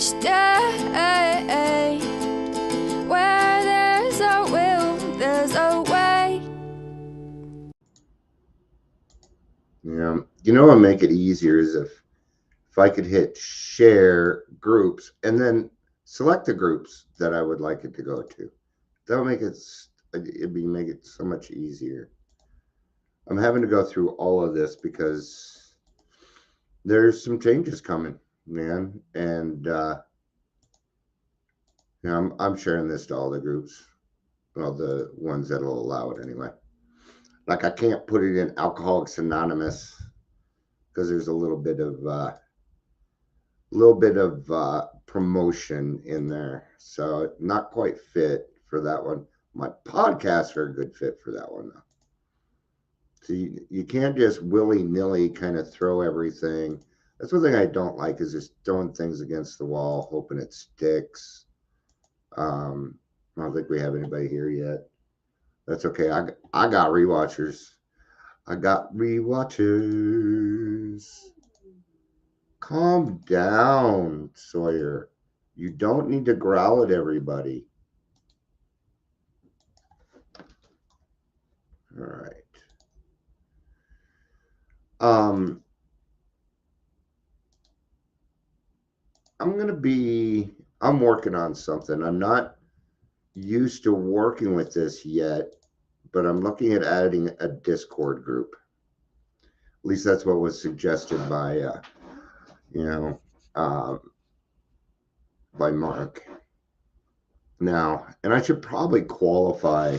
each day. Where there's a will, there's a way. Yeah, you know what would make it easier is if I could hit share groups and then select the groups that I would like it to go to. That would make make it so much easier. I'm having to go through all of this because there's some changes coming, man, and I'm sharing this to all the groups, well, the ones that'll allow it anyway. Like I can't put it in Alcoholics Anonymous because there's a little bit of promotion in there, so not quite fit for that one. My podcasts are a good fit for that one though. So you can't just willy-nilly kind of throw everything. That's one thing I don't like is just throwing things against the wall, hoping it sticks. I don't think we have anybody here yet. That's okay. I got rewatchers. I got rewatchers. Calm down, Sawyer. You don't need to growl at everybody. All right. I'm working on something. I'm not used to working with this yet, but I'm looking at adding a Discord group. At least that's what was suggested by, by Mark. Now, and I should probably qualify,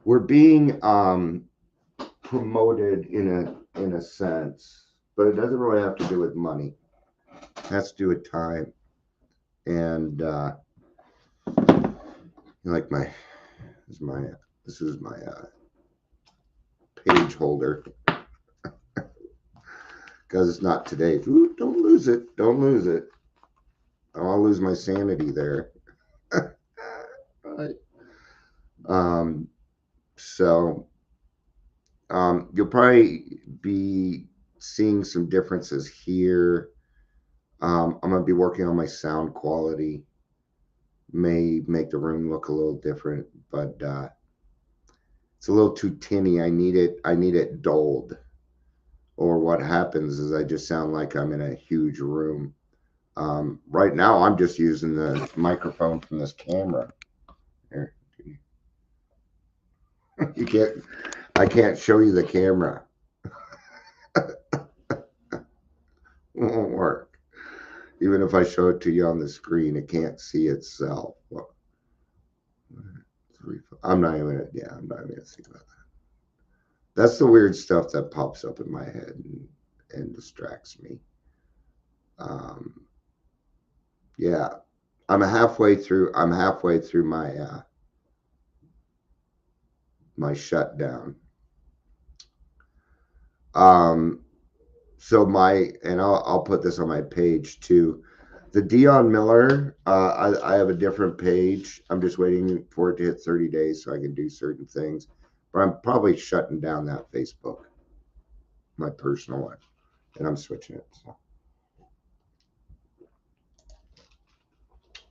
we're being promoted in a sense, but it doesn't really have to do with money. It has to do with time. And like this is my page holder because it's not today. Ooh, don't lose it. Don't lose it. I'll lose my sanity there. Right. So you'll probably be seeing some differences here. I'm going to be working on my sound quality. May make the room look a little different, but it's a little too tinny. I need it dulled. Or what happens is I just sound like I'm in a huge room. Right now, I'm just using the microphone from this camera. Here. I can't show you the camera. Won't work. Even if I show it to you on the screen, it can't see itself. Well, I'm not even gonna think about that. That's the weird stuff that pops up in my head and distracts me. Yeah, I'm halfway through my my shutdown. So I'll put this on my page too. The Dion Miller, I have a different page. I'm just waiting for it to hit 30 days so I can do certain things. But I'm probably shutting down that Facebook, my personal one, and I'm switching it. So.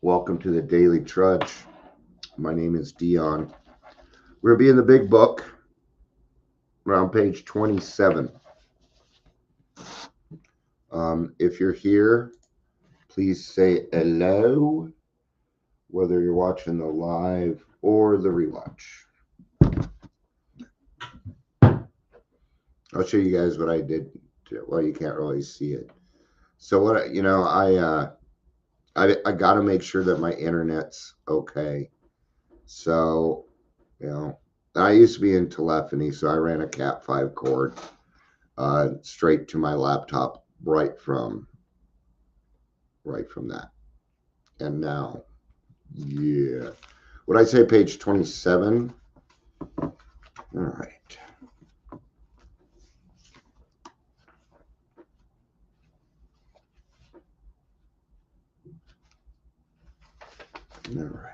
Welcome to the Daily Trudge. My name is Dion. We're going to be in the big book around page 27. If you're here, please say hello, whether you're watching the live or the rewatch. I'll show you guys what I did. Well, you can't really see it. So what I got to make sure that my internet's okay. So, I used to be in telephony, so I ran a Cat 5 cord straight to my laptop right from that. And now, yeah. Would I say page 27? All right. All right.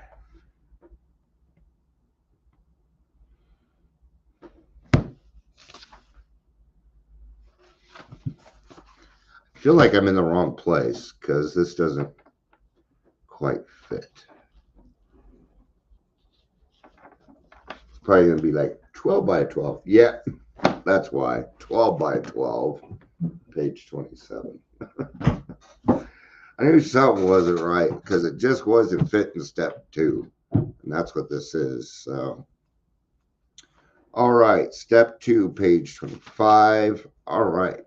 feel like I'm in the wrong place because this doesn't quite fit. It's probably going to be like 12 by 12. Yeah, that's why. 12 by 12, page 27. I knew something wasn't right because it just wasn't fitting step 2. And that's what this is. So, all right, step 2, page 25. All right.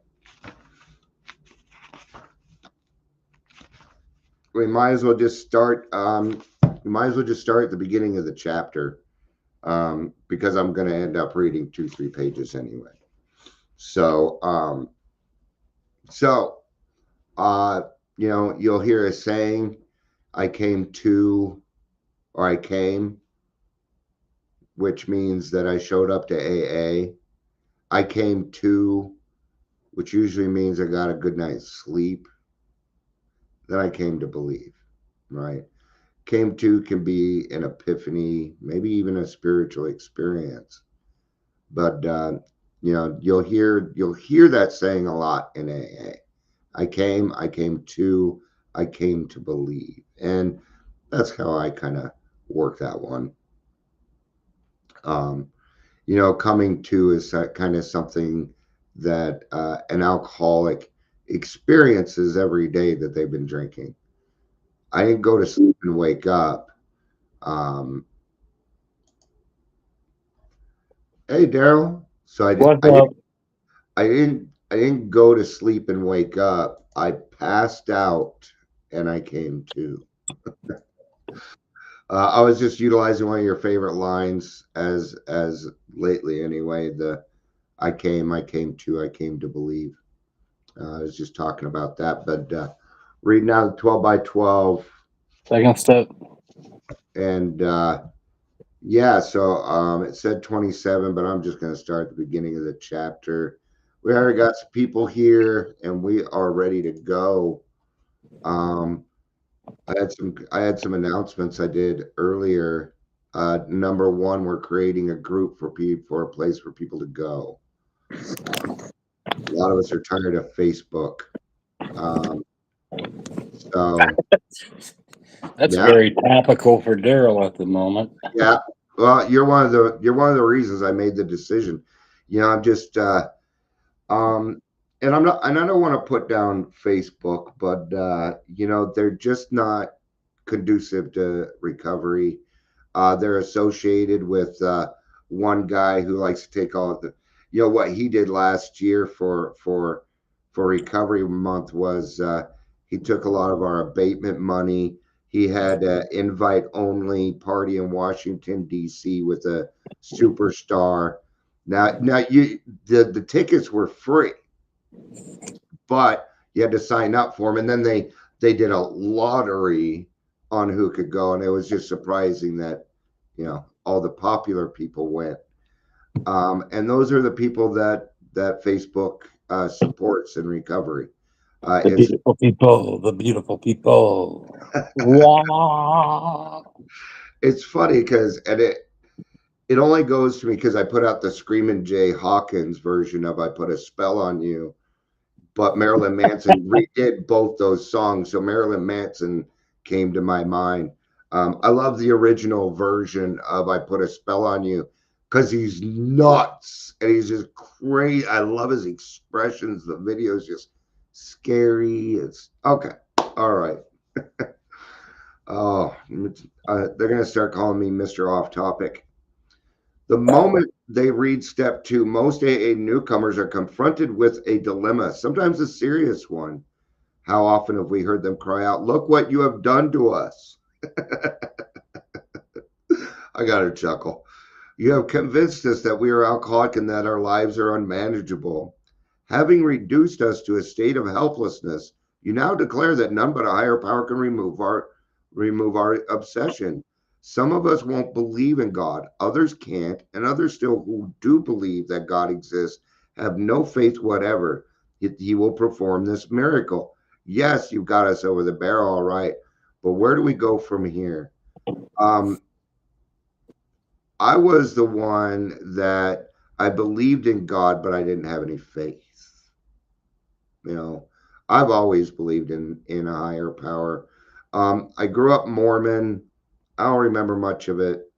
We might as well just start. We might as well just start at the beginning of the chapter, because I'm going to end up reading 2-3 pages anyway. So, so you'll hear a saying, "I came to," or "I came," which means that I showed up to AA. "I came to," which usually means I got a good night's sleep. Then I came to believe, right? Came to can be an epiphany, maybe even a spiritual experience. But you'll hear that saying a lot in AA. I came to, I came to believe. And that's how I kind of work that one. Coming to is kind of something that an alcoholic experiences every day that they've been drinking. I didn't go to sleep and wake up. Um, hey, Daryl. So What's up? I didn't go to sleep and wake up. I passed out and I came to. I was just utilizing one of your favorite lines as lately anyway. The I came to, I came to believe. I was just talking about that, but reading out 12 by 12, Second step. and yeah, so it said 27, but I'm just going to start at the beginning of the chapter. We already got some people here, and we are ready to go. I had some announcements I did earlier. Number one, we're creating a group for a place for people to go. A lot of us are tired of Facebook. So That's yeah, very topical for Daryl at the moment. yeah. Well, you're one of the reasons I made the decision. I'm just and I don't want to put down Facebook, but they're just not conducive to recovery. They're associated with one guy who likes to take all of the, what he did last year for Recovery Month was he took a lot of our abatement money. He had an invite only party in Washington D.C. with a superstar. Now the tickets were free, but you had to sign up for them, and then they did a lottery on who could go, and it was just surprising that all the popular people went, and those are the people that Facebook supports in recovery. The beautiful people. The beautiful people. Wow. It's funny because it only goes to me because I put out the Screamin' Jay Hawkins version of "I Put a Spell on You," but Marilyn Manson redid both those songs, so Marilyn Manson came to my mind. I love the original version of "I Put a Spell on You" because he's nuts and he's just crazy. I love his expressions. The video is just scary. It's okay. All right. Oh, they're gonna start calling me Mr. Off Topic. The moment they read step 2, most AA newcomers are confronted with a dilemma, sometimes a serious one. How often have we heard them cry out, "Look what you have done to us." I got to chuckle. "You have convinced us that we are alcoholic and that our lives are unmanageable. Having reduced us to a state of helplessness, you now declare that none but a higher power can remove our obsession. Some of us won't believe in God, others can't, and others still who do believe that God exists have no faith whatever. Yet he will perform this miracle. Yes, you got us over the barrel, all right, but where do we go from here?" I was the one that I believed in God, but I didn't have any faith. You know, I've always believed in a higher power. I grew up Mormon. I don't remember much of it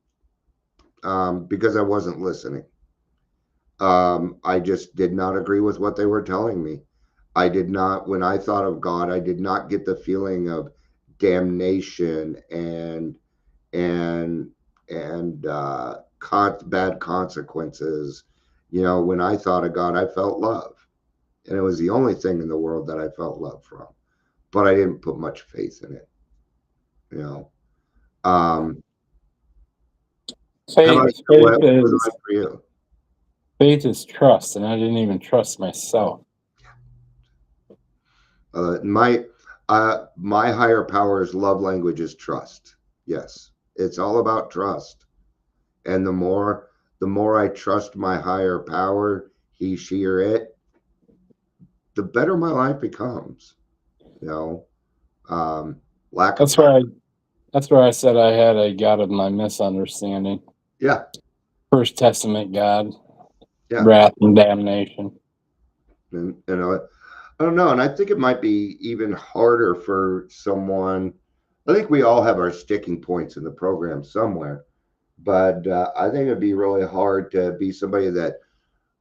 because I wasn't listening. I just did not agree with what they were telling me. I did not, when I thought of God, I did not get the feeling of damnation and bad consequences. You know, when I thought of God, I felt love, and it was the only thing in the world that I felt love from. But I didn't put much faith in it. You know, um, how about Faith, you? faith What was is it like for you? faith is trust, and I didn't even trust myself. My my higher power's love language is trust. Yes, it's all about trust. And the more I trust my higher power, he, she, or it, the better my life becomes. You know, um, lack of That's power. where I that's where I said I had a God of my misunderstanding. Yeah, First Testament God, yeah. wrath and damnation. And you know, I don't know, and I think it might be even harder for someone. I think we all have our sticking points in the program somewhere, but I think it'd be really hard to be somebody that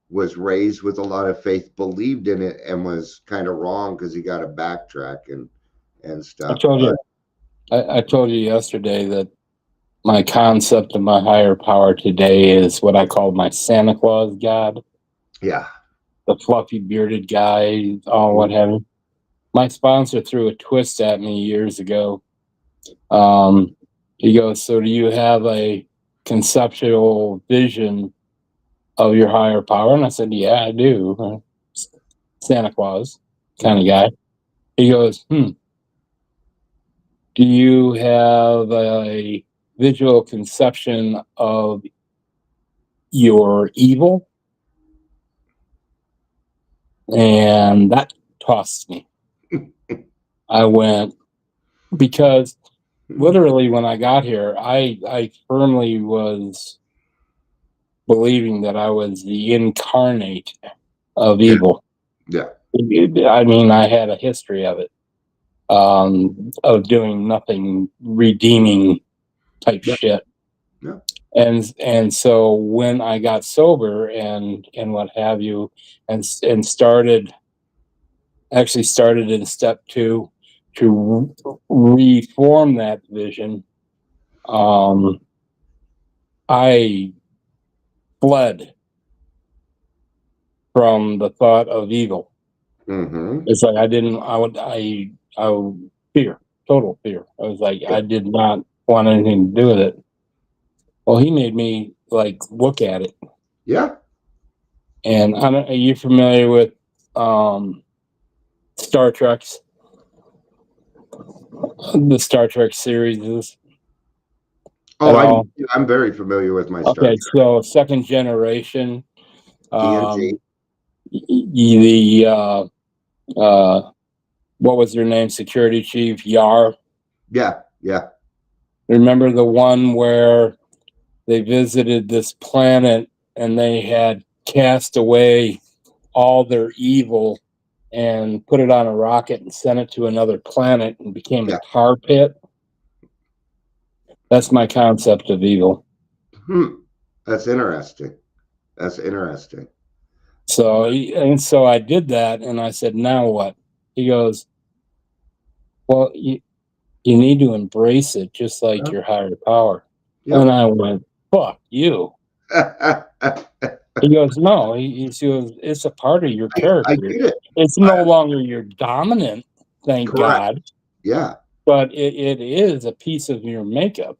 was raised with a lot of faith, believed in it, and was kind of wrong because he got to backtrack and I stuff. told But you I told you yesterday that my concept of my higher power today is what I call my Santa Claus God, yeah, the fluffy bearded guy, all what have you. My sponsor threw a twist at me years ago. Um, he goes, "So do you have a conceptual vision of your higher power?" And I said, "Yeah, I do." Santa Claus kind of guy. He goes, "Do you have a visual conception of your evil?" And that tossed me. I went, because literally when I got here, I firmly was believing that I was the incarnate of yeah, evil. yeah, I mean, I had a history of it, of doing nothing redeeming type yeah, shit. yeah, And so when I got sober and what have you, and started in step two to reform that vision, um, I fled from the thought of evil. mm-hmm. It's like I would fear, total fear. I was like, Yeah, I did not want anything to do with it. Well, he made me like look at it. yeah. And I don't, are you familiar with Star Trek's the Star Trek series Oh, at all? I'm very familiar with my Star Okay, Trek. so second generation, TNG. um, the what was their name? Security Chief Yar. Yeah, yeah, Remember the one where they visited this planet and they had cast away all their evil and put it on a rocket and sent it to another planet and became a yeah. tar pit? That's my concept of evil. Hmm. That's interesting. That's interesting. So I did that, and I said, "Now what?" He goes, "Well, you need to embrace it, just like Yeah, your higher power." And yep. I went, "Fuck you." I He goes, "No." He goes, "It's a part of your I character. get it. It's no longer your dominant, thank Correct. God, Yeah, but it is a piece of your makeup."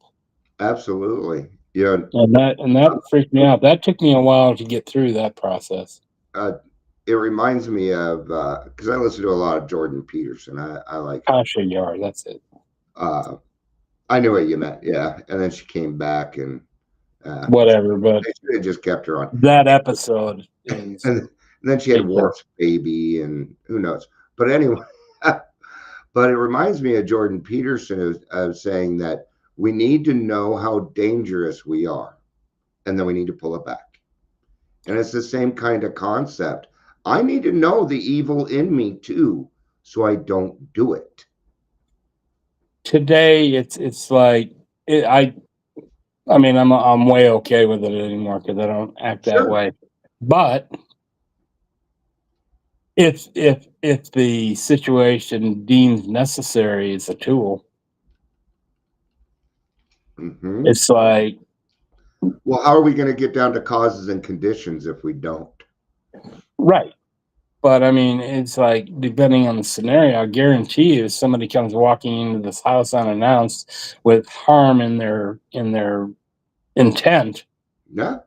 absolutely. Yeah. And that freaked me out. That took me a while to get through that process. Uh, it reminds me of because I listen to a lot of Jordan Peterson. I like her. Kasha Yar, that's it. Uh, I knew what you meant. Yeah, and then she came back, and Whatever, but they should have just kept her on. that episode is And then she had ridiculous. Worf's baby, and who knows. But anyway, but it reminds me of Jordan Peterson of saying that we need to know how dangerous we are, and then we need to pull it back. And it's the same kind of concept. I need to know the evil in me too, so I don't do it. Today, it's like I mean, I'm way okay with it anymore because I don't act that Sure. way. But if the situation deems necessary as a tool, Hmm. it's like Well, how are we going to get down to causes and conditions if we don't? right. But I mean, it's like depending on the scenario, I guarantee you, if somebody comes walking into this house unannounced with harm in their intent, Yeah.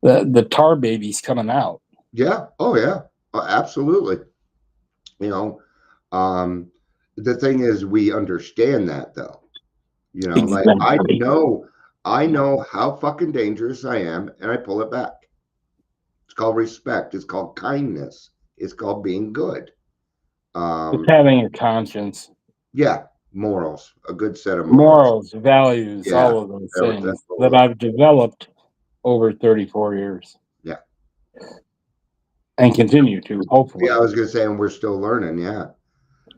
the tar baby's coming out. Yeah. Oh, yeah. Absolutely. You know, um, the thing is, we understand that though. Like Exactly. I know how fucking dangerous I am, and I pull it back. It's called respect. It's called kindness. It's called being good. It's Um, having a conscience, yeah, morals, a good set of morals. morals, values, Yeah, all of those that's things all that of it. I've developed over 34 years Yeah, and continue to, yeah. hopefully. I was gonna say, and we're still learning. Yeah.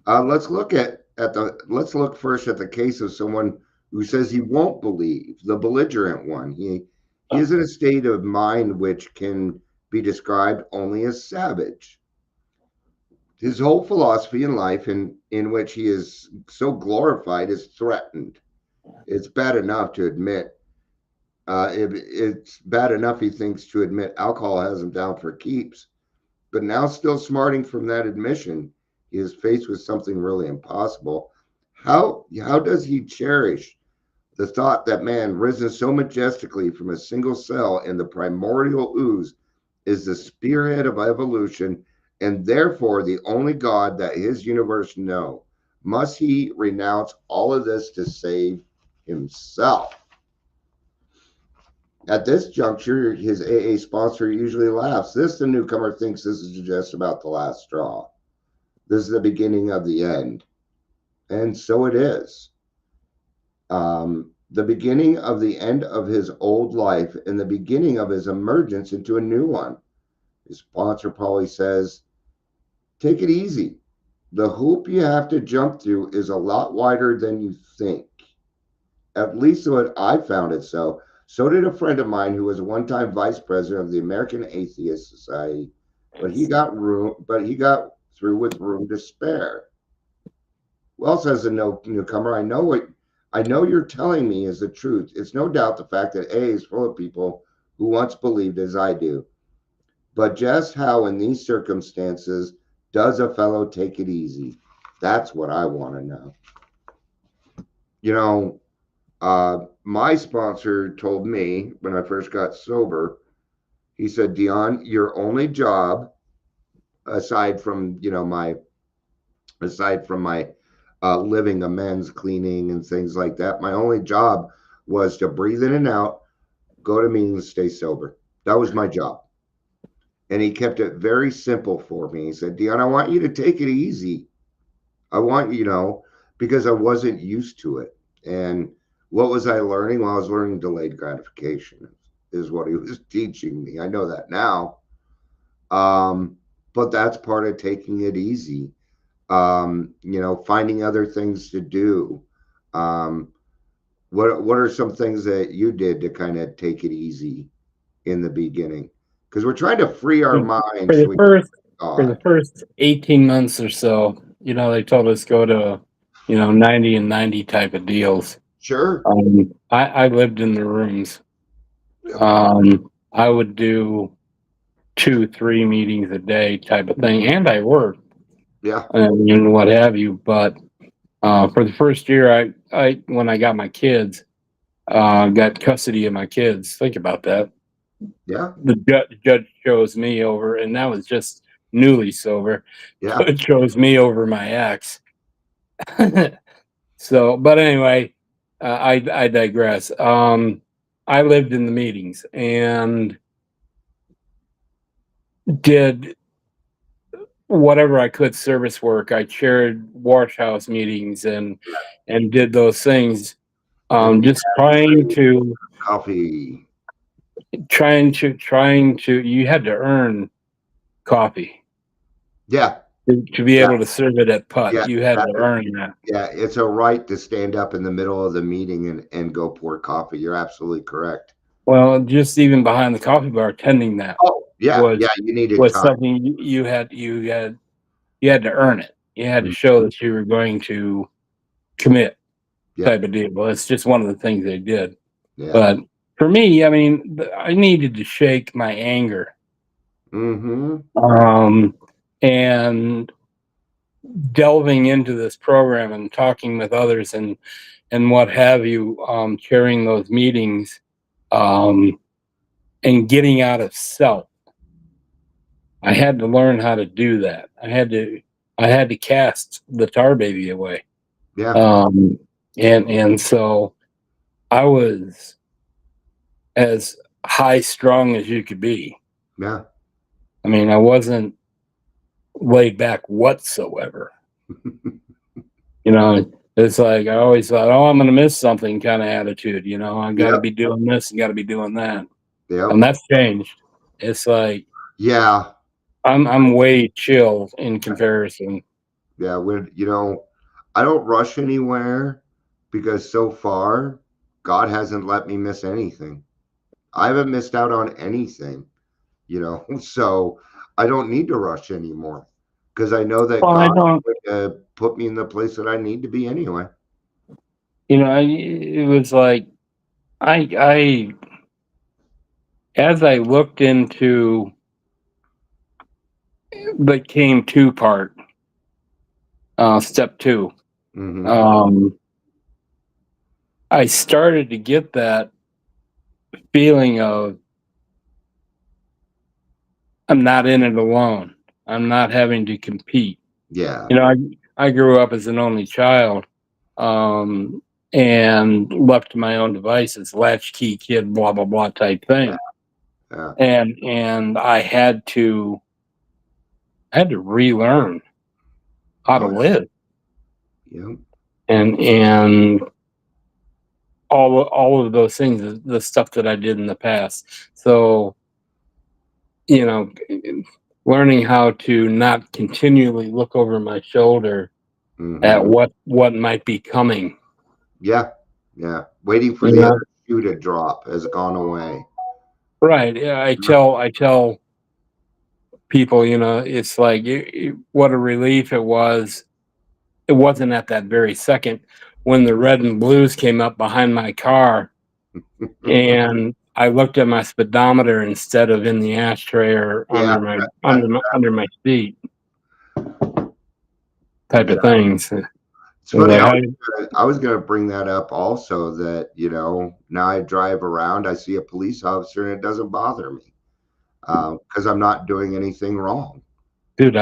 Let's look at the. Let's look first at the case of someone who says he won't believe, the belligerent one. He is in a state of mind which can be described only as savage. His whole philosophy in life, in which he is so glorified, is threatened. It's bad enough to admit. It's bad enough, he thinks, to admit alcohol has him down for keeps. But now, still smarting from that admission, he is faced with something really impossible. How does he cherish the thought that man, risen so majestically from a single cell in the primordial ooze, is the spearhead of evolution and therefore the only God that his universe know? Must he renounce all of this to save himself? At this juncture, his AA sponsor usually laughs. The newcomer, thinks this is just about the last straw. This is the beginning of the end. And so it is. The beginning of the end of his old life and the beginning of his emergence into a new one. His sponsor probably says, take it easy. The hoop you have to jump through is a lot wider than you think. At least what I found it so. So did a friend of mine who was a one-time vice president of the American Atheist Society, but he got through with room to spare. Well, says the newcomer, I know you're telling me is the truth. It's no doubt the fact that A is full of people who once believed as I do. But just how in these circumstances does a fellow take it easy? That's what I want to know. You know, my sponsor told me when I first got sober, he said, Dion, your only job, aside from, my living amends, cleaning, and things like that, my only job was to breathe in and out, go to meetings, stay sober. That was my job. And he kept it very simple for me. He said, Dion, I want you to take it easy. I want, because I wasn't used to it. And what was I learning? Well, I was learning delayed gratification, is what he was teaching me. I know that now. But that's part of taking it easy. Finding other things to do. Um, what are some things that you did to kind of take it easy in the beginning? Because we're trying to free our For minds the so we first for the God. first 18 months or so, they told us go to, 90 and 90 type of deals. Sure. I lived in the rooms. I would do 2-3 meetings a day type of thing, and I worked Yeah. and what have you. But for the first year, I when I got my kids, got custody of my kids. Think about that. Yeah. The judge chose me over, and that was just newly sober. Yeah. Judge chose me over my ex. So, but anyway, I digress. I lived in the meetings and did whatever I could service work. I chaired wash house meetings and did those things. And Just coffee. trying to you had to earn coffee. Yeah. To be Yeah, able to serve it at putt, yeah, you had that to is, earn that. yeah. It's a right to stand up in the middle of the meeting and go pour coffee. You're absolutely correct. Well, just even behind the coffee bar, attending that Oh, yeah, was yeah. You needed was time. something you had to earn it. You had to show that you were going to commit, Yeah, type of deal. Well, it's just one of the things they did. yeah. But for me, I mean, I needed to shake my anger, Mm-hmm. and delving into this program and talking with others and what have you, chairing those meetings, um, and getting out of self. I had to learn how to do that. I had to cast the tar baby away. Yeah, Um, and so I was as high strung as you could be. yeah. I mean, I wasn't laid back whatsoever. You know, it's like I always thought, oh, I'm going to miss something kind of attitude. You know, I got to Yep, be doing this and got to be doing that. And yep. that's changed. It's like Yeah, I'm way chill in comparison. yeah. When I don't rush anywhere because so far God hasn't let me miss anything. I haven't missed out on anything. So I don't need to rush anymore because I know that Well, I God don't. would put me in the place that I need to be anyway. It was like I as I looked into the came two part, step two, Hmm. um, I started to get that feeling of I'm not in it alone. I'm not having to compete. Yeah, I grew up as an only child, um, and left to my own devices, latchkey kid, blah blah blah type yeah, thing, yeah. and I had to relearn how to Oh, live, yeah. and all of those things, the stuff that I did in the past. So you know, learning how to not continually look over my shoulder at Hmm. what might be coming. Yeah, yeah. Waiting for You the know, other shoe to drop has gone away. right? Yeah, I tell people, it's like what a relief it was. It wasn't at that very second when the red and blues came up behind my car, and I looked at my speedometer instead of in the ashtray or Yeah, under my seat, type yeah. of things. It's It was funny. like, I was how, gonna bring that up also. That now I drive around, I see a police officer, and it doesn't bother me because I'm not doing anything wrong. dude,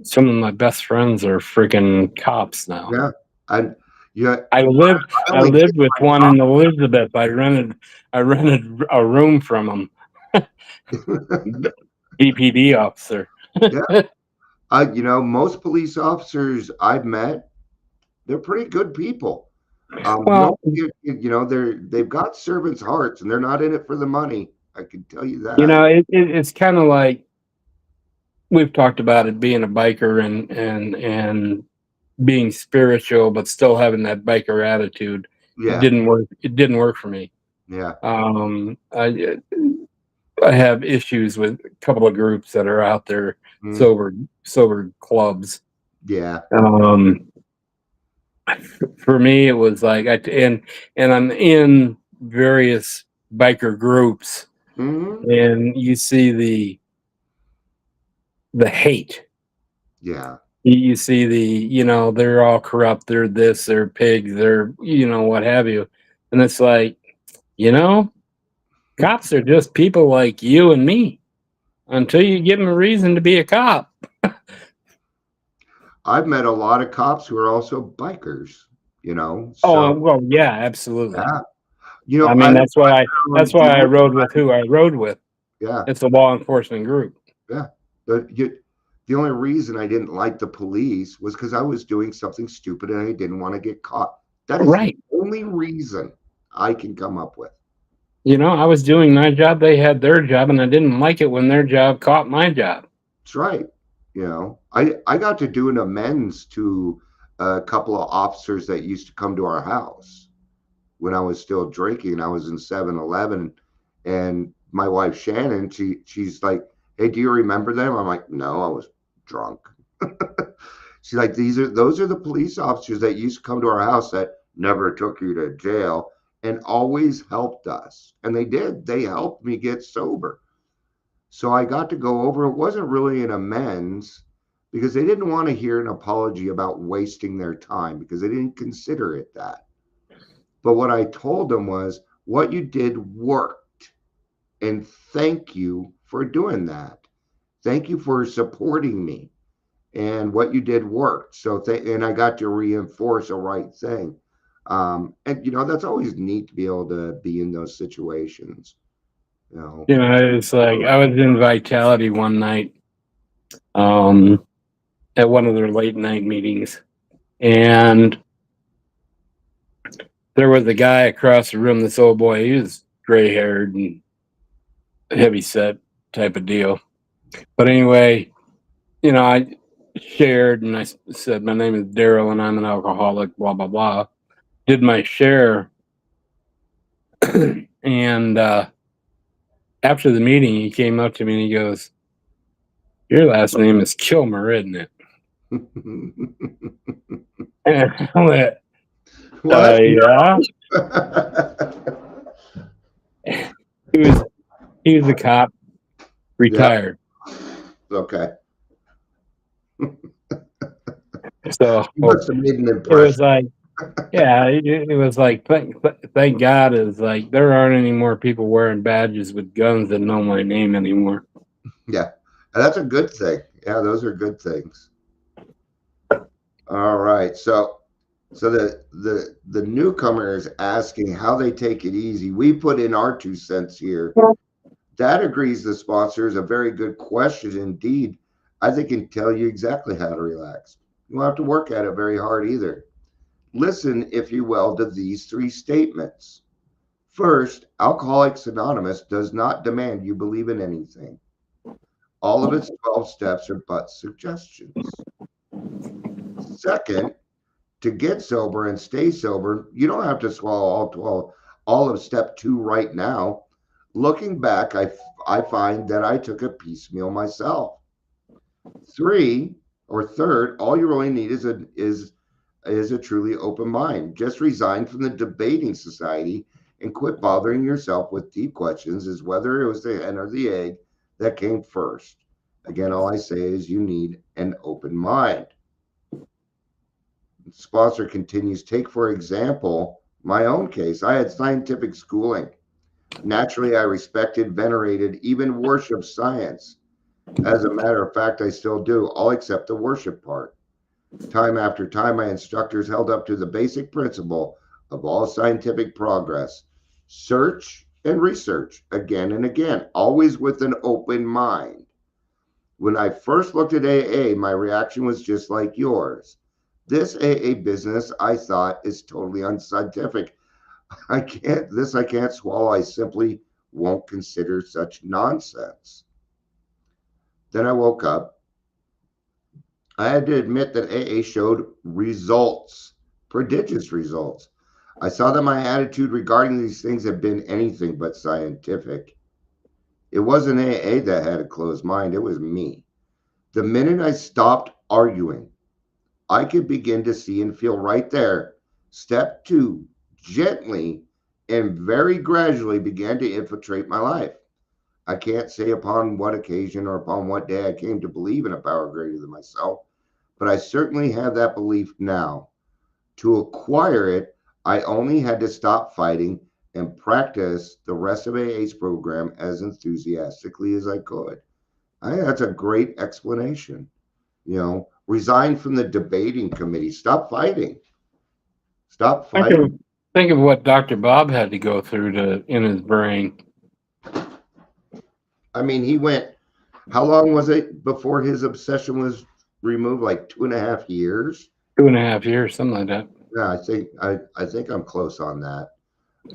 some of my best friends are freaking cops now. Yeah, I yeah. I lived I I only get lived with one in Elizabeth. I rented a room from him. BPD officer. yeah. Most police officers I've met, they're pretty good people. You Well, don't they've got servants' hearts, and they're not in it for the money. I can tell you that. it's kind of like we've talked about it being a biker and being spiritual, but still having that biker attitude. It Yeah, didn't work. It didn't work for me. yeah. I have issues with a couple of groups that are out there, Mm, sober clubs. yeah. Um, for me, it was like and I'm in various biker groups, Hmm. and you see the hate. Yeah. You see they're all corrupt. They're this. They're pigs. They're what have you, and it's like you know, cops are just people like you and me until you give them a reason to be a cop. I've met a lot of cops who are also bikers, Oh so well, yeah, absolutely. yeah. I I mean, don't that's on why I rode with who I rode with. yeah, It's a law enforcement group. yeah. The only reason I didn't like the police was because I was doing something stupid and I didn't want to get caught. That is the Right. only reason I can come up with. I was doing my job, they had their job, and I didn't like it when their job caught my job. That's right. You know, I got to do an amends to a couple of officers that used to come to our house when I was still drinking. I was in 7-Eleven, and my wife Shannon, she's like, "Hey, do you remember them?" I'm like, "No, I was drunk." She's like, those are the police officers that used to come to our house that never took you to jail and always helped us. And they did. They helped me get sober. So I got to go over. It wasn't really an amends because they didn't want to hear an apology about wasting their time because they didn't consider it that. But what I told them was, what you did worked. And thank you for doing that. Thank you for supporting me. And what you did worked. So, and I got to reinforce a right thing. And, that's always neat to be able to be in those situations. It's like I was in Vitality one night at one of their late night meetings, and there was a guy across the room, this old boy. He was gray haired and heavy set type of deal. But anyway, I shared and I said, my name is Daryl and I'm an alcoholic, blah, blah, blah. Did my share. And after the meeting, he came up to me and he goes, "Your last name is Kilmer, isn't it?" And I went, yeah. He was a cop, retired. Yeah. Okay. So you must have made an impression. It was like, yeah, it was like, thank God, is like there aren't any more people wearing badges with guns that know my name anymore. Yeah, and that's a good thing. Yeah, those are good things. All right, so the newcomer is asking how they take it easy. We put in our 2 cents here. That agrees. The sponsor is a very good question indeed. I think it can tell you exactly how to relax. You don't have to work at it very hard either. Listen, if you will, to these 3 statements. First, Alcoholics Anonymous does not demand you believe in anything. All of its 12 steps are but suggestions. Second, to get sober and stay sober, you don't have to swallow all of step 2 right now. Looking back, I find that I took a piecemeal myself. Third, all you really need is a truly open mind. Just resign from the debating society and quit bothering yourself with deep questions as whether it was the hen or the egg that came first. Again, all I say is you need an open mind. The sponsor continues, take, for example, my own case. I had scientific schooling. Naturally, I respected, venerated, even worshiped science. As a matter of fact, I still do, all except the worship part. Time after time, my instructors held up to the basic principle of all scientific progress: search and research again and again, always with an open mind. When I first looked at AA, my reaction was just like yours. This AA business, I thought, is totally unscientific. I can't swallow. I simply won't consider such nonsense. Then I woke up. I had to admit that AA showed results, prodigious results. I saw that my attitude regarding these things had been anything but scientific. It wasn't AA that had a closed mind, it was me. The minute I stopped arguing, I could begin to see and feel right there. Step 2, gently and very gradually began to infiltrate my life. I can't say upon what occasion or upon what day I came to believe in a power greater than myself, but I certainly have that belief now. To acquire it, I only had to stop fighting and practice the rest of AA's program as enthusiastically as I could. I think that's a great explanation. Resign from the debating committee. Stop fighting. Stop fighting. Think of what Dr. Bob had to go through in his brain. I mean, he went, how long was it before his obsession was removed? Like 2.5 years? 2.5 years, something like that. Yeah, I think I'm close on that.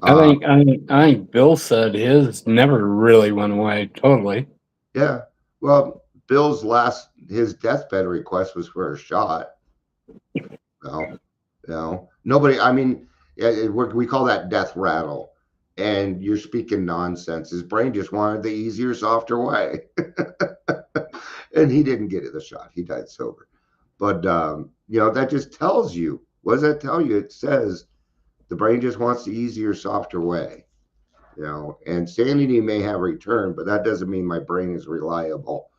I think Bill said his never really went away totally. Yeah. Well, Bill's his deathbed request was for a shot. No, nobody. I mean, we call that death rattle, and you're speaking nonsense. His brain just wanted the easier, softer way, and he didn't get the shot. He died sober. But that just tells you. What does that tell you? It says the brain just wants the easier, softer way. And sanity may have returned, but that doesn't mean my brain is reliable.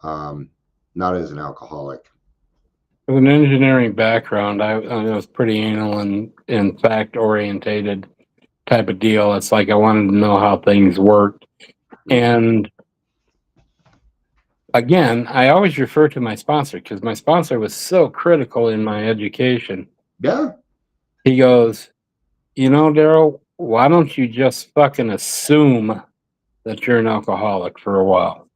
Not as an alcoholic. With an engineering background, I was pretty anal and fact orientated type of deal. It's like I wanted to know how things worked. And again, I always refer to my sponsor because my sponsor was so critical in my education. Yeah. He goes, Daryl, why don't you just fucking assume that you're an alcoholic for a while?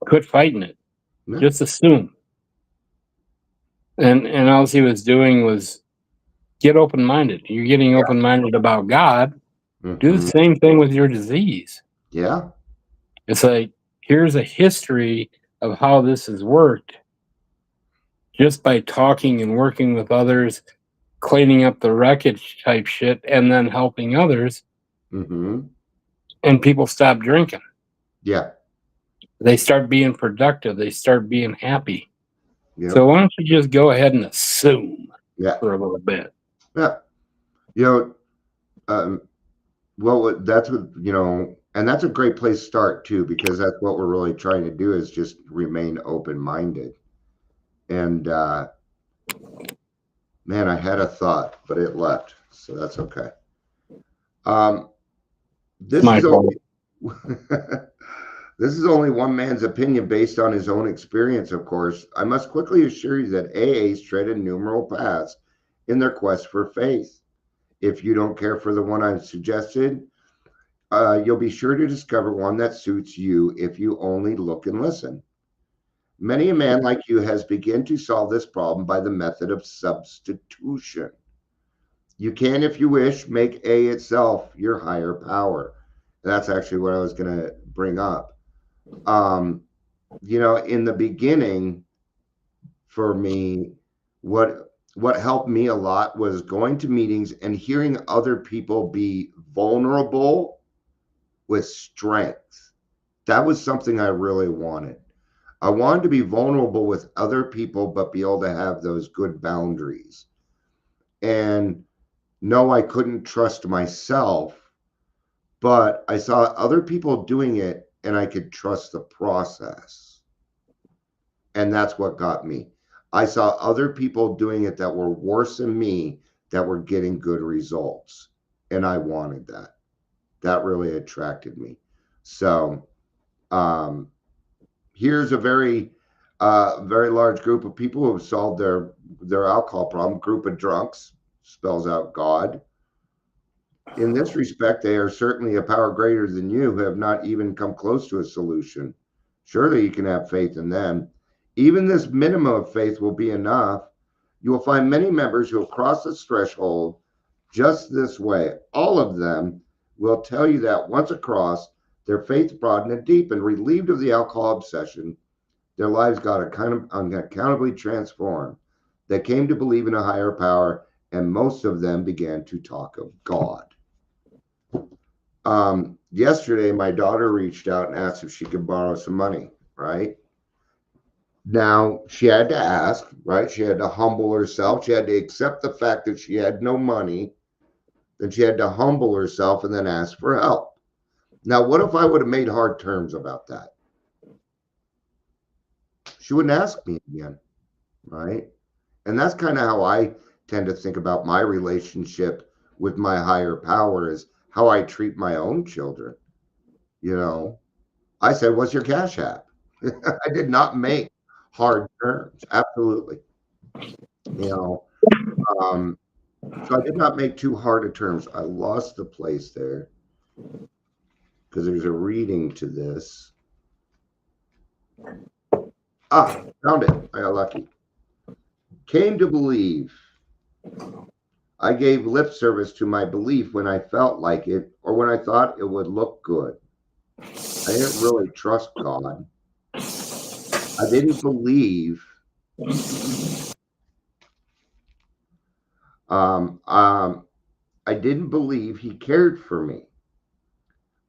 Quit fighting it. Yeah. Just assume. And all he was doing was get open-minded. You're getting open-minded about God. Mm-hmm. Do the same thing with your disease. Yeah. It's like, here's a history of how this has worked. Just by talking and working with others, cleaning up the wreckage type shit, and then helping others. Mm-hmm. And people stop drinking. Yeah. They start being productive. They start being happy. Yep. So why don't you just go ahead and assume for a little bit? Yeah. Well, that's what, and that's a great place to start too, because that's what we're really trying to do is just remain open-minded. And, man, I had a thought, but it left, so that's okay. This is only one man's opinion based on his own experience, of course. I must quickly assure you that AAs tread innumerable paths in their quest for faith. If you don't care for the one I've suggested, you'll be sure to discover one that suits you if you only look and listen. Many a man like you has begun to solve this problem by the method of substitution. You can, if you wish, make A itself your higher power. That's actually what I was going to bring up. In the beginning, for me, what helped me a lot was going to meetings and hearing other people be vulnerable with strength. That was something I really wanted. I wanted to be vulnerable with other people, but be able to have those good boundaries. And no, I couldn't trust myself, but I saw other people doing it and I could trust the process. And that's what got me. I saw other people doing it that were worse than me that were getting good results. And I wanted that. That really attracted me. So here's a very large group of people who have solved their alcohol problem. Group of drunks, spells out God. In this respect, they are certainly a power greater than you who have not even come close to a solution. Surely you can have faith in them. Even this minimum of faith will be enough. You will find many members who have crossed this threshold just this way. All of them will tell you that once across, their faith broadened and deepened, relieved of the alcohol obsession. Their lives got unaccountably transformed. They came to believe in a higher power, and most of them began to talk of God. Yesterday, my daughter reached out and asked if she could borrow some money, right? Now, she had to ask, right? She had to humble herself. She had to accept the fact that she had no money. Then she had to humble herself and then ask for help. Now, what if I would have made hard terms about that? She wouldn't ask me again, right? And that's kind of how I tend to think about my relationship with my higher power is how I treat my own children. I said, what's your cash app? I did not make hard terms. Absolutely. So I did not make too hard of terms. I lost the place there because there's a reading to this. Found it. I got lucky. Came to believe. I gave lip service to my belief when I felt like it or when I thought it would look good. I didn't really trust God. I didn't believe. I didn't believe he cared for me.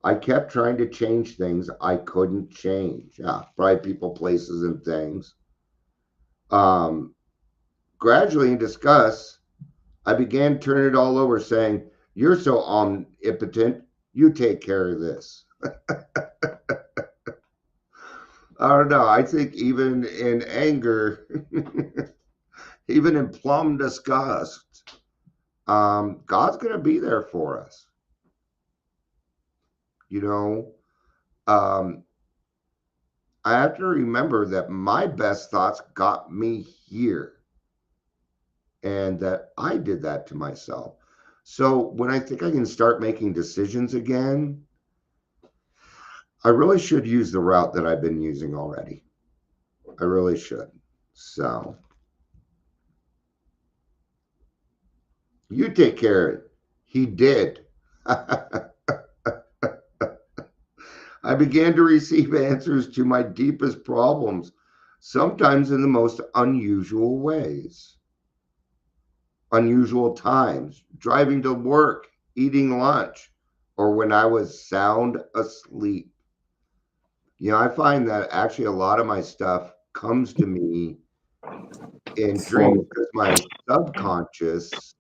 I kept trying to change things I couldn't change. Yeah, probably people, places, and things. Um, Gradually, in disgust, I began turning it all over, saying, "You're so omnipotent. You take care of this." I don't know. I think even in anger, even in plumb disgust, God's going to be there for us. You know, um, I have to remember that my best thoughts got me here and that I did that to myself. So when I think I can start making decisions again, I really should use the route that I've been using already. I really should. So you take care of it. He did. I began to receive answers to my deepest problems, sometimes in the most unusual ways. Unusual times, driving to work, eating lunch, or when I was sound asleep. I find that actually a lot of my stuff comes to me in dreams because my subconscious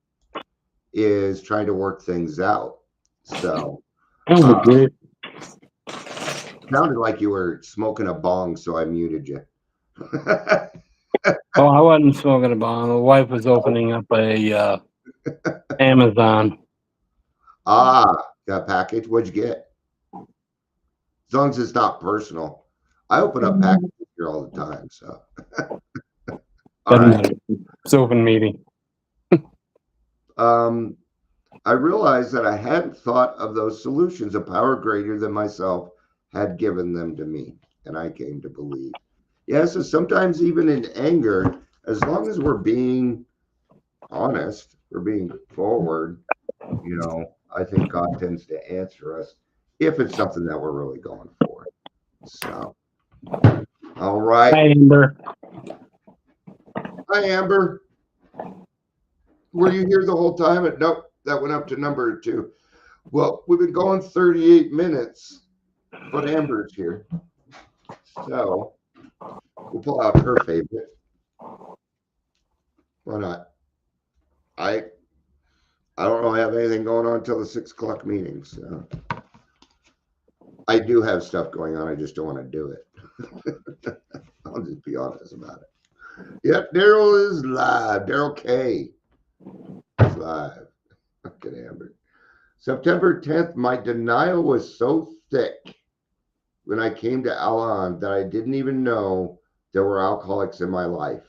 is trying to work things out. So, sounded like you were smoking a bong, so I muted you. Oh, I wasn't smoking a bong. My wife was opening up a Amazon. Got a package. What'd you get? As long as it's not personal. I open up packages here all the time. So, all right. It's open meeting. I realized that I hadn't thought of those solutions. A power greater than myself had given them to me, and I came to believe. Yeah, so sometimes even in anger, as long as we're being honest, we're being forward, I think God tends to answer us if it's something that we're really going for. So, all right. Hi, Amber. Hi, Amber. Were you here the whole time? Nope, that went up to number 2. Well, we've been going 38 minutes, but Amber's here. So we'll pull out her favorite. Why not? I don't really have anything going on until the 6 o'clock meeting. So I do have stuff going on. I just don't want to do it. I'll just be honest about it. Yep, Daryl is live. Daryl K is live. Okay, Amber. September 10th, my denial was so thick when I came to Al-Anon that I didn't even know there were alcoholics in my life.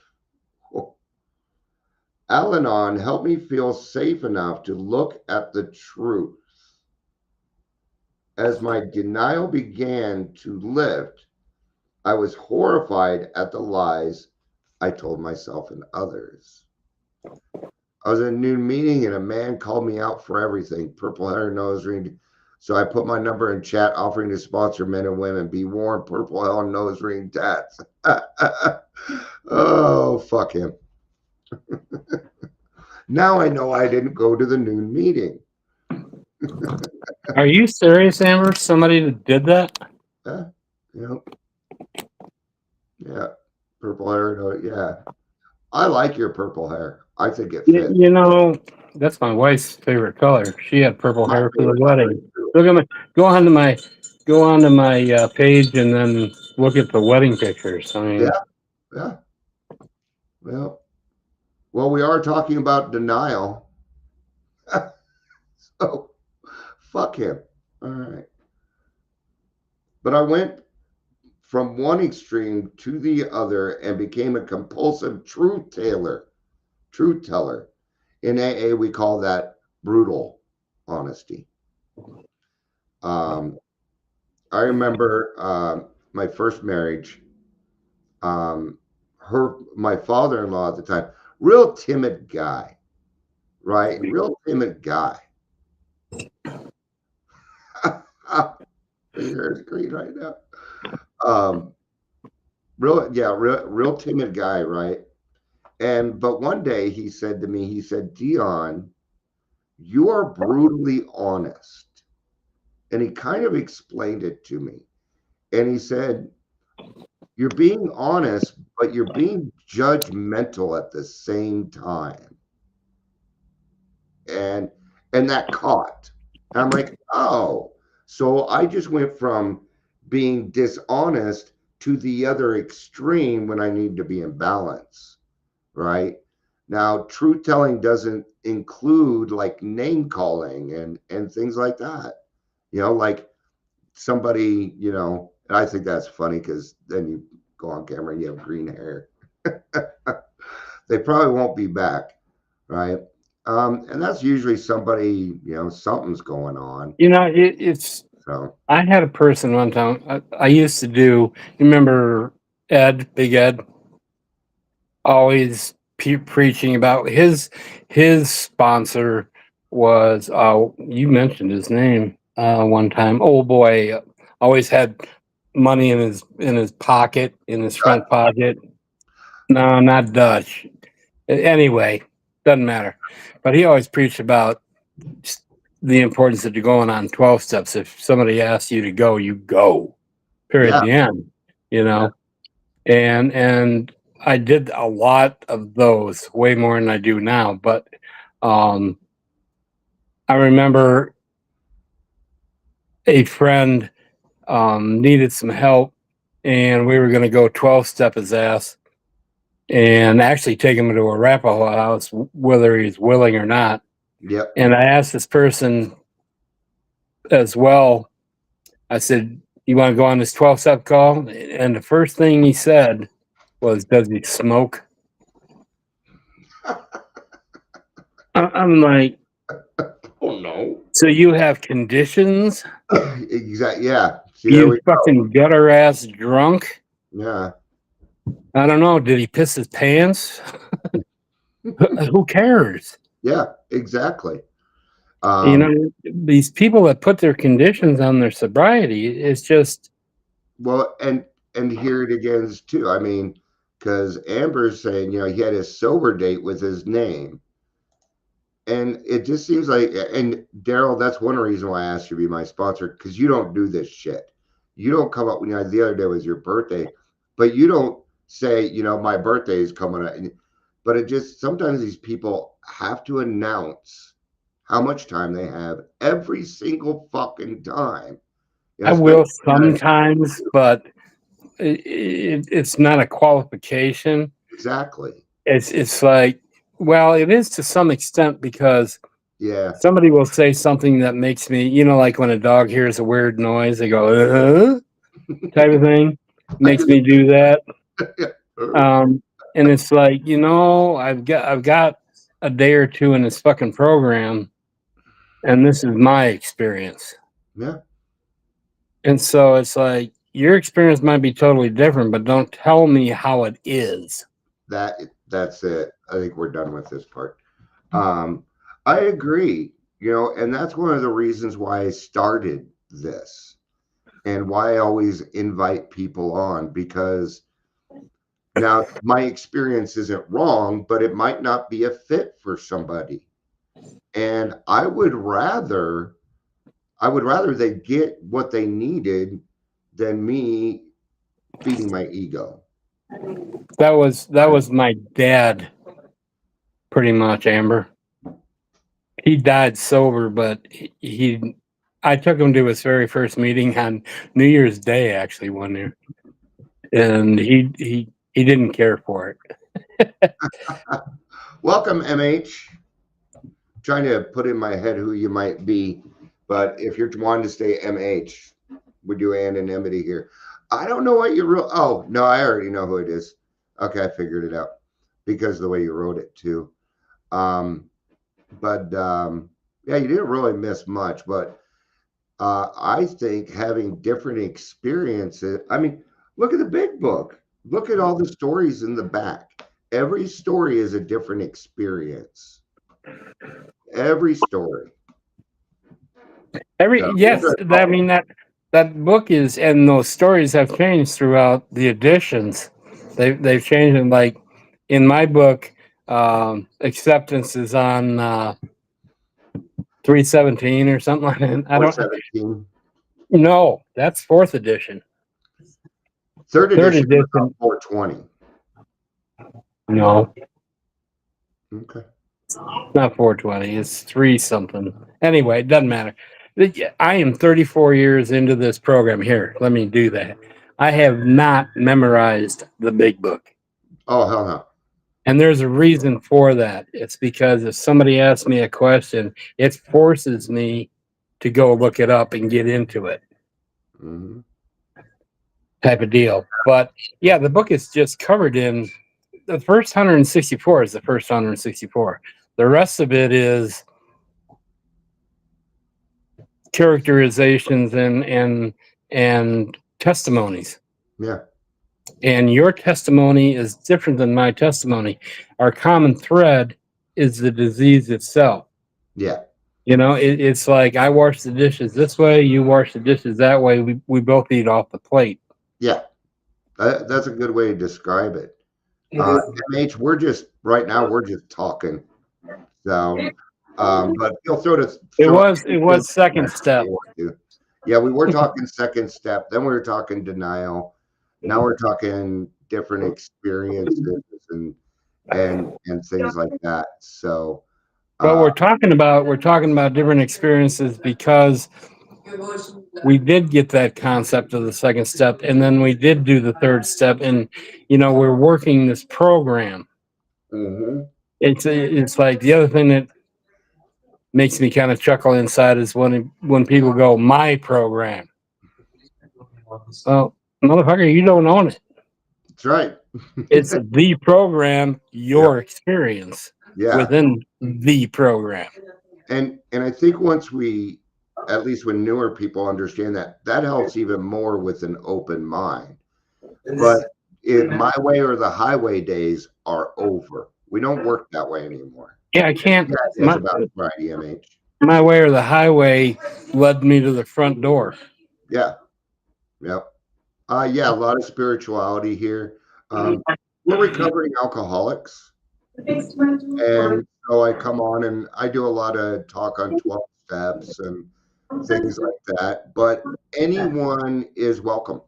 Al-Anon helped me feel safe enough to look at the truth. As my denial began to lift, I was horrified at the lies I told myself and others. I was at a noon meeting and a man called me out for everything. Purple hair, nose ring. So I put my number in chat offering to sponsor men and women. Be warned, purple hair, nose ring tats. Oh, fuck him. Now I know I didn't go to the noon meeting. Are you serious, Amber? Somebody did that? Yeah. Yeah. Purple hair. Yeah. I like your purple hair. I think it fits. That's my wife's favorite color. She had purple hair for the wedding. Look at go onto my page and then look at the wedding pictures. I mean, yeah. Well, we are talking about denial. So, fuck him. All right. But I went from one extreme to the other and became a compulsive truth teller. In AA, we call that brutal honesty. I remember my first marriage. My father-in-law at the time, real timid guy, right? Real timid guy. Your hair is green right now. Um, real timid guy, right? But one day he said to me, he said, Dion, you are brutally honest. And he kind of explained it to me. And he said, you're being honest, but you're being judgmental at the same time. And that caught. And I'm like, oh. So I just went from being dishonest to the other extreme when I need to be in balance, right? Now, truth telling doesn't include like name calling and things like that. Like somebody, and I think that's funny because then you go on camera and you have green hair. They probably won't be back, right? And that's usually somebody, something's going on. It's. So I had a person one time. I used to do. You remember Ed, Big Ed, always preaching about his sponsor was. You mentioned his name one time. Oh boy, always had money in his pocket, in his front pocket. No, not Dutch. Anyway, doesn't matter. But he always preached about the importance of going on 12 steps. If somebody asks you to go, you go. Period. yeah, The end. And I did a lot of those, way more than I do now. But I remember a friend needed some help, and we were going to go 12-step his ass and actually take him to a Arapaho house, whether he's willing or not. yep, And I asked this person as well, I said, you want to go on this 12-step call? And the first thing he said was, does he smoke? I'm like, oh no, so you have conditions? exactly, yeah. See, there You we fucking gutter ass drunk? Yeah, I don't know. Did he piss his pants? Who cares? yeah, exactly. These people that put their conditions on their sobriety, it's just. Well, and here it again is too. I mean, because Amber's saying, he had his sober date with his name. And it just seems like, and Daryl, that's one reason why I asked you to be my sponsor, because you don't do this shit. You don't come up when the other day was your birthday, but you don't say, my birthday is coming up. But it just sometimes these people have to announce how much time they have every single fucking time. I will sometimes, but it's not a qualification. Exactly. It's like, well, it is to some extent, because Yeah. somebody will say something that makes me, like when a dog hears a weird noise, they go, type of thing, makes me do that. And it's like, I've got a day or two in this fucking program, and this is my experience. Yeah. And so it's like, your experience might be totally different, but don't tell me how it is. That's it. I think we're done with this part. I agree, and that's one of the reasons why I started this and why I always invite people on, because now my experience isn't wrong, but it might not be a fit for somebody. And I would rather they get what they needed than me feeding my ego. That was my dad, pretty much, Amber. He died sober, but I took him to his very first meeting on New Year's Day, actually, one year, and he didn't care for it. Welcome, MH. Trying to put in my head who you might be, but if you're wanting to stay MH, we do anonymity here. I don't know what you wrote. Oh no, I already know who it is. Okay, I figured it out because of the way you wrote it too. But yeah, you didn't really miss much. But I think having different experiences. I mean, look at the big book. Look at all the stories in the back. Every story is a different experience. Every story. Yes, I mean that book is, and those stories have changed throughout the editions. They've changed, and like in my book, acceptance is on 317 or something like that. I don't 417. know. That's fourth edition. Third Third edition was edition. 420. No, Okay. not 420. It's 3 something. Anyway, it doesn't matter. I am 34 years into this program. Here, let me do that. I have not memorized the big book. Oh, hell no. And there's a reason for that. It's because if somebody asks me a question, it forces me to go look it up and get into it, Mm-hmm. type of deal. But yeah, the book is just covered in the first 164 is the first 164. The rest of it is characterizations and testimonies. Yeah. And your testimony is different than my testimony. Our common thread is the disease itself. Yeah. You know, it's like I wash the dishes this way, you wash the dishes that way. We both eat off the plate. Yeah. That's a good way to describe it. MH, we're just right now we're just talking. So, but feel free to. It was second step. Yeah, we were talking second step. Then we were talking denial. Now we're talking different experiences and things like that. So, But we're talking about different experiences because we did get that concept of the second step, and then we did do the third step, and we're working this program. mm-hmm. It's like the other thing that makes me kind of chuckle inside is when people go, my program. Well, motherfucker, you don't own it. That's right. It's the program, your experience within the program. And I think once we, at least when newer people understand that helps even more with an open mind. But if my way or the highway days are over, we don't work that way anymore. Yeah, I can't. That's about right, EMH. My way or the highway led me to the front door. Yeah. Yep. Yeah, a lot of spirituality here. We're recovering alcoholics. And so I come on and I do a lot of talk on 12 steps and things like that. But anyone is welcome.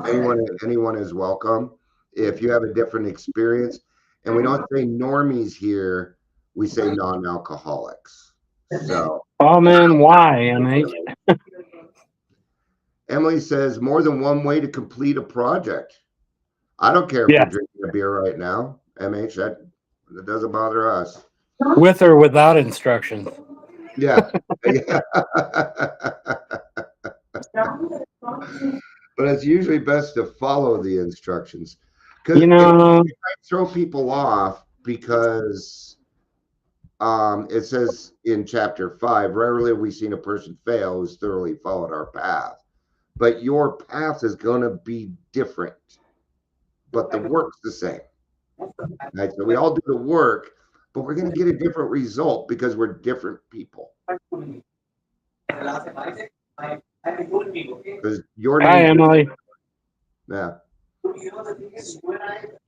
Anyone is welcome. If you have a different experience, and we don't say normies here, we say non-alcoholics. So, oh man, why, MH? Emily says more than one way to complete a project. I don't care if you're drinking a beer right now, MH. That doesn't bother us. With or without instructions. Yeah. But it's usually best to follow the instructions. Because it might throw people off because it says in chapter 5, rarely have we seen a person fail who's thoroughly followed our path. But your path is going to be different. But the work's the same. Right? So we all do the work, but we're going to get a different result because we're different people. Because your name. Hi, Emily. Yeah.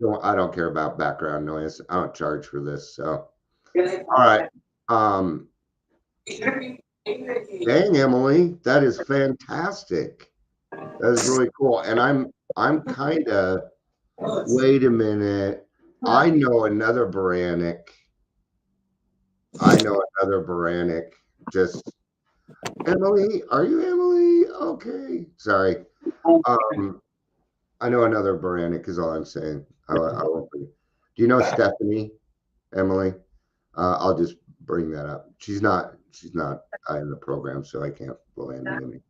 No, I don't care about background noise. I don't charge for this. So, all right. Dang, Emily, that is fantastic. That is really cool. And I'm kind of. Wait a minute. I know another Baranic. Just Emily, are you Emily? Okay. Sorry. I know another Baranic is all I'm saying. I won't be. Do you know Stephanie, Emily? I'll just bring that up. She's not in the program, so I can't blow any.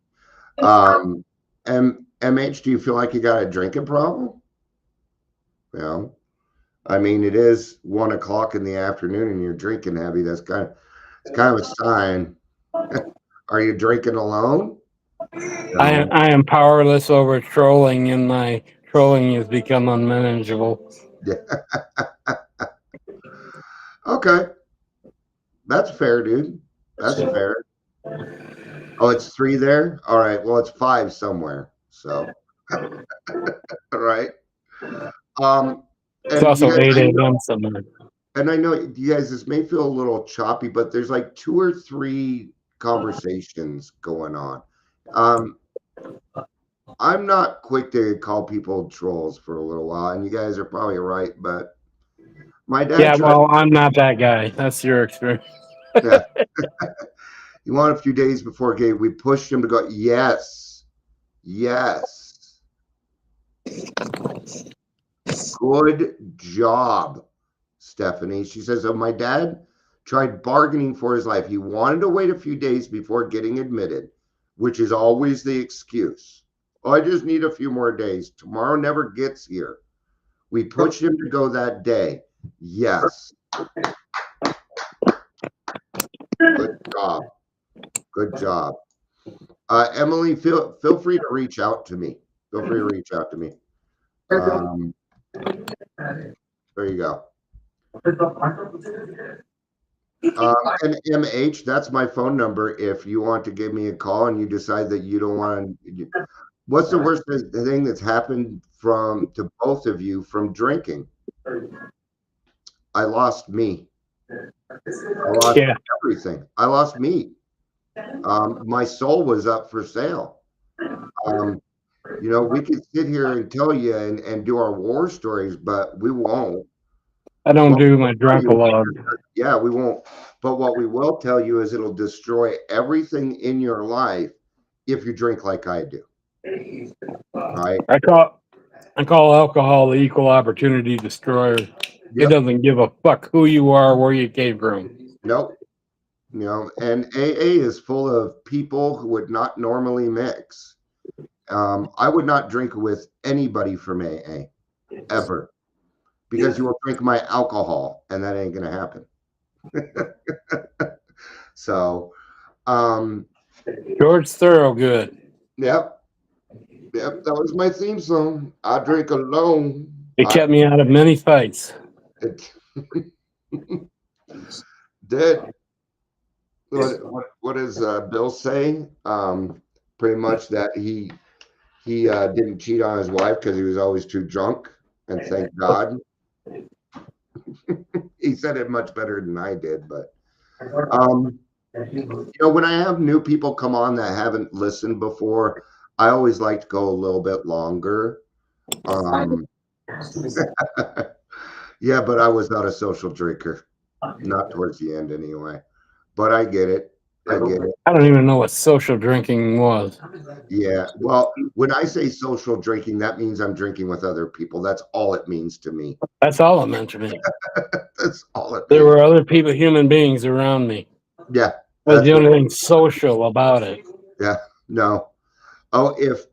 MH, do you feel like you got a drinking problem? I mean, it is 1 o'clock in the afternoon and you're drinking heavy. It's kind of a sign. Are you drinking alone? I am powerless over trolling, and my trolling has become unmanageable. Yeah. Okay. That's fair, dude. That's fair. Oh, it's 3 there? All right. Well, it's 5 somewhere. So, all right. Um, It's and you also guys, 8 a.m. somewhere. and I know you guys, this may feel a little choppy, but there's like 2 or 3 conversations going on. I'm not quick to call people trolls for a little while, and you guys are probably right, but my dad Yeah, tried. well, I'm not that guy. That's your experience. Yeah, he wanted a few days before gay. We pushed him to go. Yes, yes. Good job, Stephanie. She says, oh, my dad tried bargaining for his life. He wanted to wait a few days before getting admitted, which is always the excuse. Oh, I just need a few more days. Tomorrow never gets here. We pushed him to go that day. Yes. Good job. Good job. Emily, feel free to reach out to me. Feel free to reach out to me. There you go. And MH, that's my phone number. If you want to give me a call and you decide that you don't want to, what's the worst thing that's happened to both of you from drinking? I lost me. I lost everything. I lost me. My soul was up for sale. We could sit here and tell you and do our war stories, but we won't. I don't do my drunkalogue. Yeah, we won't. But what we will tell you is it'll destroy everything in your life if you drink like I do. Right? I call alcohol the equal opportunity destroyer. Yep. It doesn't give a fuck who you are, where you came from. Nope. And AA is full of people who would not normally mix. I would not drink with anybody from AA ever, because you will drink my alcohol, and that ain't gonna happen. So, George Thorogood. Yep, that was my theme song. I drink alone. It kept me out of many fights. Did what does Bill say? Pretty much that he didn't cheat on his wife because he was always too drunk, and thank God. He said it much better than I did, but when I have new people come on that haven't listened before, I always like to go a little bit longer. Yeah, but I was not a social drinker, not towards the end anyway. But I get it. I get it. I don't even know what social drinking was. Yeah. Well, when I say social drinking, that means I'm drinking with other people. That's all it means to me. That's all it meant to me. That's all it means. There were other people, human beings around me. Yeah. That's the only thing social about it. Yeah. No. Oh, if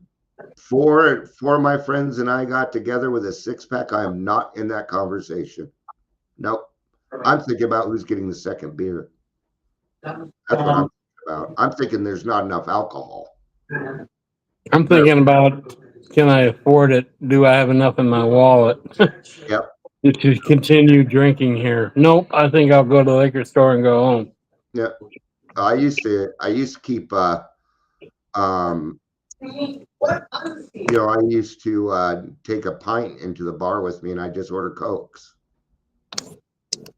four of my friends and I got together with a 6-pack, I am not in that conversation. Nope. I'm thinking about who's getting the second beer. That's what I'm thinking about. I'm thinking there's not enough alcohol. I'm thinking about, can I afford it? Do I have enough in my wallet? Yep. To continue drinking here? Nope. I think I'll go to the liquor store and go home. Yep. I used to keep I used to take a pint into the bar with me, and I just order Cokes.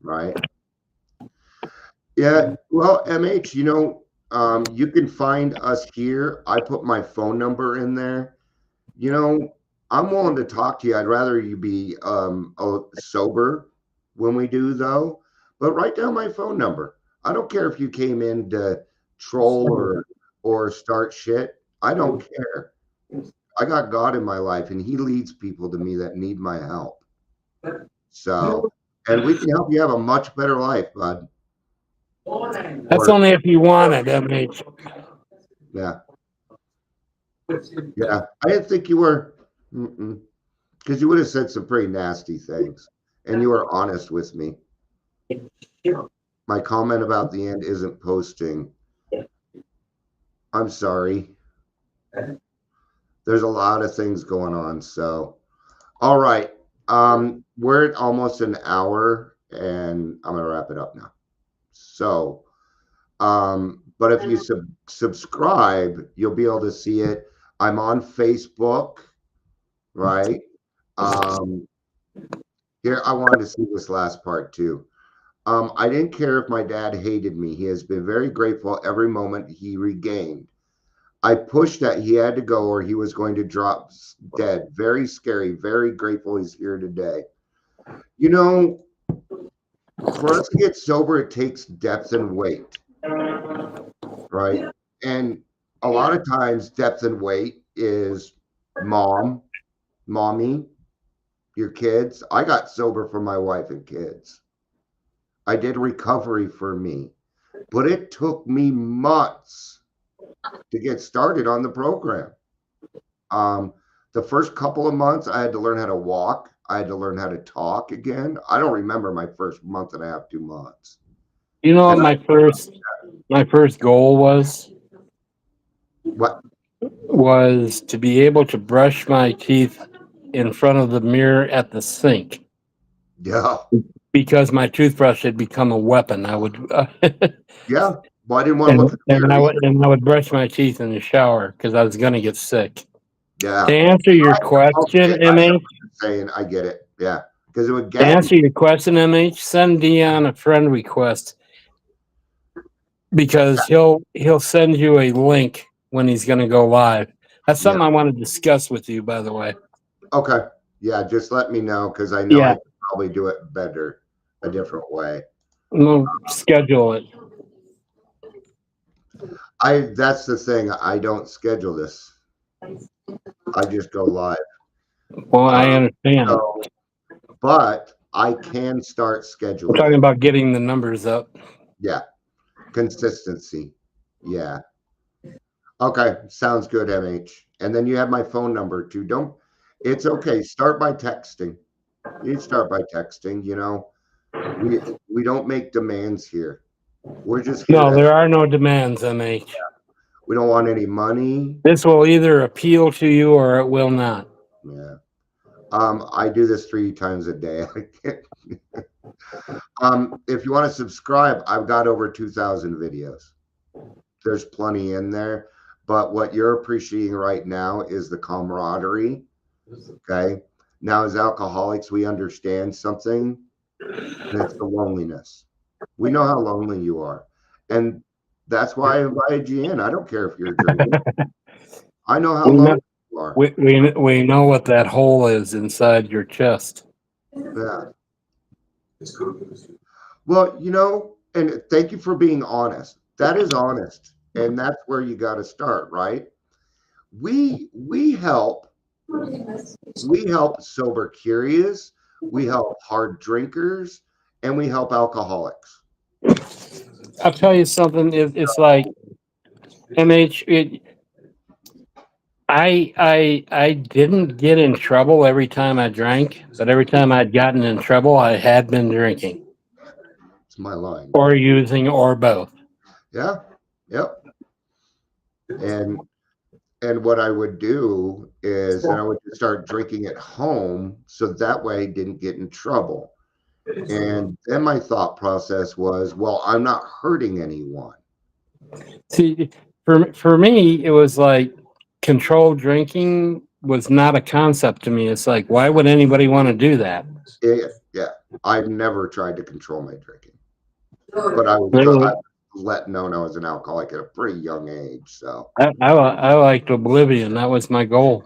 Right. Yeah. Well, MH, you can find us here. I put my phone number in there. I'm willing to talk to you. I'd rather you be sober when we do, though. But write down my phone number. I don't care if you came in to troll or start shit. I don't care. I got God in my life, and He leads people to me that need my help. So, and we can help you have a much better life, bud. That's only if you want it, MH. Yeah. Yeah. I didn't think you were, because you would have said some pretty nasty things, and you were honest with me. My comment about the end isn't posting. I'm sorry. There's a lot of things going on. So, all right. We're at almost an hour, and I'm going to wrap it up now. So, But if you subscribe, you'll be able to see it. I'm on Facebook, right? Here, I wanted to see this last part too. I didn't care if my dad hated me. He has been very grateful every moment he regained. I pushed that he had to go or he was going to drop dead. Very scary, very grateful he's here today. You know, for us to get sober, it takes depth and weight, right? And a lot of times, depth and weight is mommy, your kids. I got sober for my wife and kids. I did recovery for me, but it took me months to get started on the program. The first couple of months, I had to learn how to walk. I had to learn how to talk again. I don't remember my first month and a half, 2 months. You know what my first goal was? What? Was to be able to brush my teeth in front of the mirror at the sink. Yeah. Because my toothbrush had become a weapon. I would Yeah. Well, I didn't want to look at the mirror. and I would brush my teeth in the shower because I was going to get sick. Yeah. To answer your question, MH. Saying I get it. Yeah. Because it would To get answer your question, MH, send Dion a friend request because he'll send you a link when he's going to go live. That's something I want to discuss with you, by the way. Okay. Yeah, just let me know because I know I could probably do it better, a different way. We'll schedule it. That's the thing. I don't schedule this. I just go live. Well, I understand. So, but I can start scheduling. We're talking about getting the numbers up. Yeah. Consistency. Yeah. Okay. Sounds good, MH. And then you have my phone number too. It's okay. Start by texting. You start by texting, you know. We don't make demands here. We're just here. No, there are no demands, MH. Yeah. We don't want any money. This will either appeal to you or it will not. Yeah. I do this 3 times a day. If you want to subscribe, I've got over 2,000 videos. There's plenty in there. But what you're appreciating right now is the camaraderie. Okay. Now, as alcoholics, we understand something, and it's the loneliness. We know how lonely you are. And that's why I invited you in. I don't care if you're drinking. I know how lonely you are. We know what that hole is inside your chest. Yeah. Well, you know, and thank you for being honest. That is honest. And that's where you got to start, right? We help sober curious, we help hard drinkers, and we help alcoholics. I'll tell you something. It's like MH. I didn't get in trouble every time I drank, but every time I'd gotten in trouble, I had been drinking. It's my line. Or using, or both. Yeah. Yep. And what I would do is I would start drinking at home so that way I didn't get in trouble. And then my thought process was, well, I'm not hurting anyone. See, for me, it was like controlled drinking was not a concept to me. It's like, why would anybody want to do that? Yeah. I've never tried to control my drinking. But I was let known I was an alcoholic at a pretty young age. So I liked oblivion. That was my goal.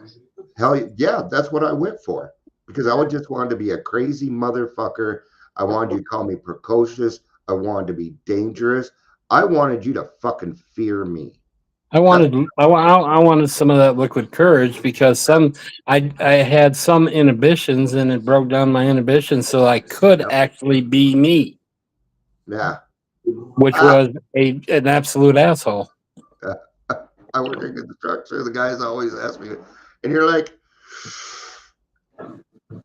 Hell yeah, that's what I went for. Because I would just wanted to be a crazy motherfucker. I wanted you to call me precocious. I wanted to be dangerous. I wanted you to fucking fear me. I wanted some of that liquid courage because I had some inhibitions and it broke down my inhibitions so I could actually be me. Yeah. Which was an absolute asshole. I work in construction. The guys always ask me, and you're like,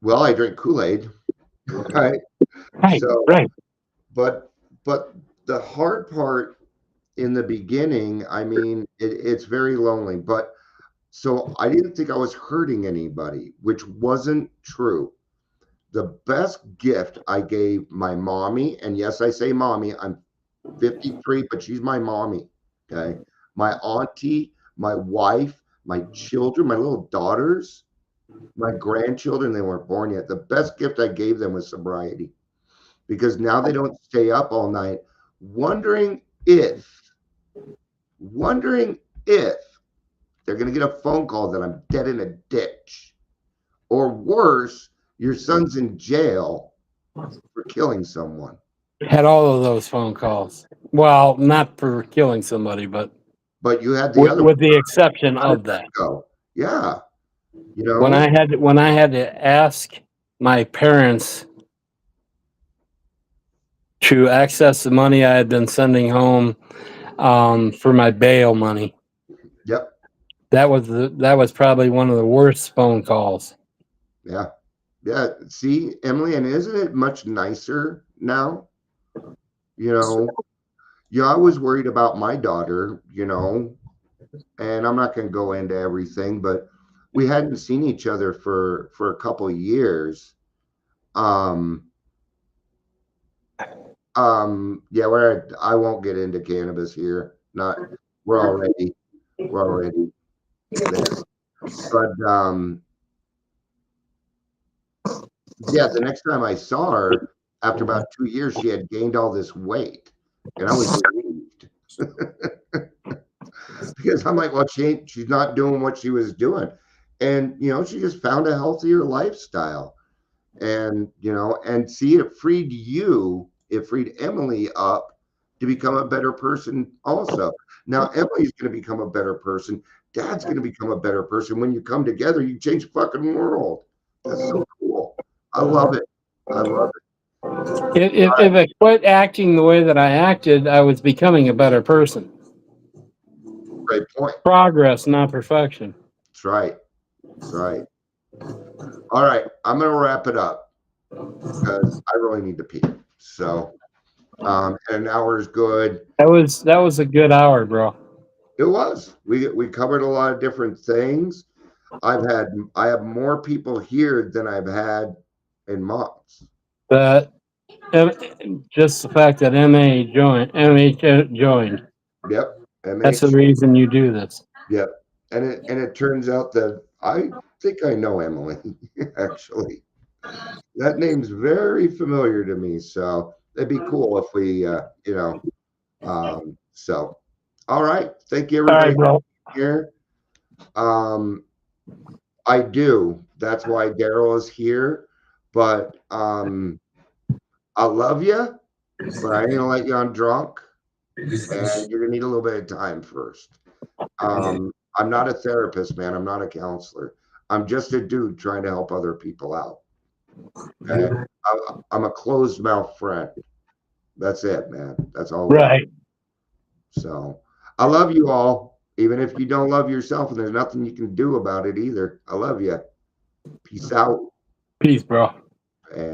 well, I drink Kool-Aid. Right. So, right. But the hard part in the beginning, I mean, it's very lonely. But so I didn't think I was hurting anybody, which wasn't true. The best gift I gave my mommy, and yes, I say mommy, I'm 53, but she's my mommy. Okay. My auntie, my wife, my children, my little daughters, my grandchildren, they weren't born yet. The best gift I gave them was sobriety, because now they don't stay up all night wondering wondering if they're going to get a phone call that I'm dead in a ditch, or worse, your son's in jail for killing someone. Had all of those phone calls. Well, not for killing somebody, but you had the other with the exception one. of that. Yeah. When I had to ask my parents to access the money I had been sending home for my bail money. Yep. That was probably one of the worst phone calls. Yeah. Yeah. See, Emily, and isn't it much nicer now? I was worried about my daughter, and I'm not going to go into everything, but we hadn't seen each other for a couple of years. Yeah, I won't get into cannabis here. We're already there. But yeah, the next time I saw her, after about 2 years, she had gained all this weight, and I was relieved. Because I'm like, well, she's not doing what she was doing. And, she just found a healthier lifestyle. And, and see, it freed Emily up to become a better person also. Now, Emily's going to become a better person. Dad's going to become a better person. When you come together, you change the fucking world. That's so cool. I love it. I love it. If I quit acting the way that I acted, I was becoming a better person. Great point. Progress, not perfection. That's right. That's right. All right. I'm going to wrap it up because I really need to pee. So, and an hour is good. That was a good hour, bro. It was. We covered a lot of different things. I have more people here than I've had in months. But just the fact that MH joined. Yep. That's the reason you do this. Yep. And it turns out that I think I know Emily, actually. That name's very familiar to me, so it'd be cool if we so all right. Thank you, everybody, bro. here. I do. That's why Daryl is here. But I love you, but I ain't gonna let you on drunk, and you're gonna need a little bit of time first. I'm not a therapist, man. I'm not a counselor. I'm just a dude trying to help other people out. Okay? I'm a closed mouth friend. That's it, man. That's all. Right. So I love you all, even if you don't love yourself, and there's nothing you can do about it either. I love you. Peace out. Peace, bro. And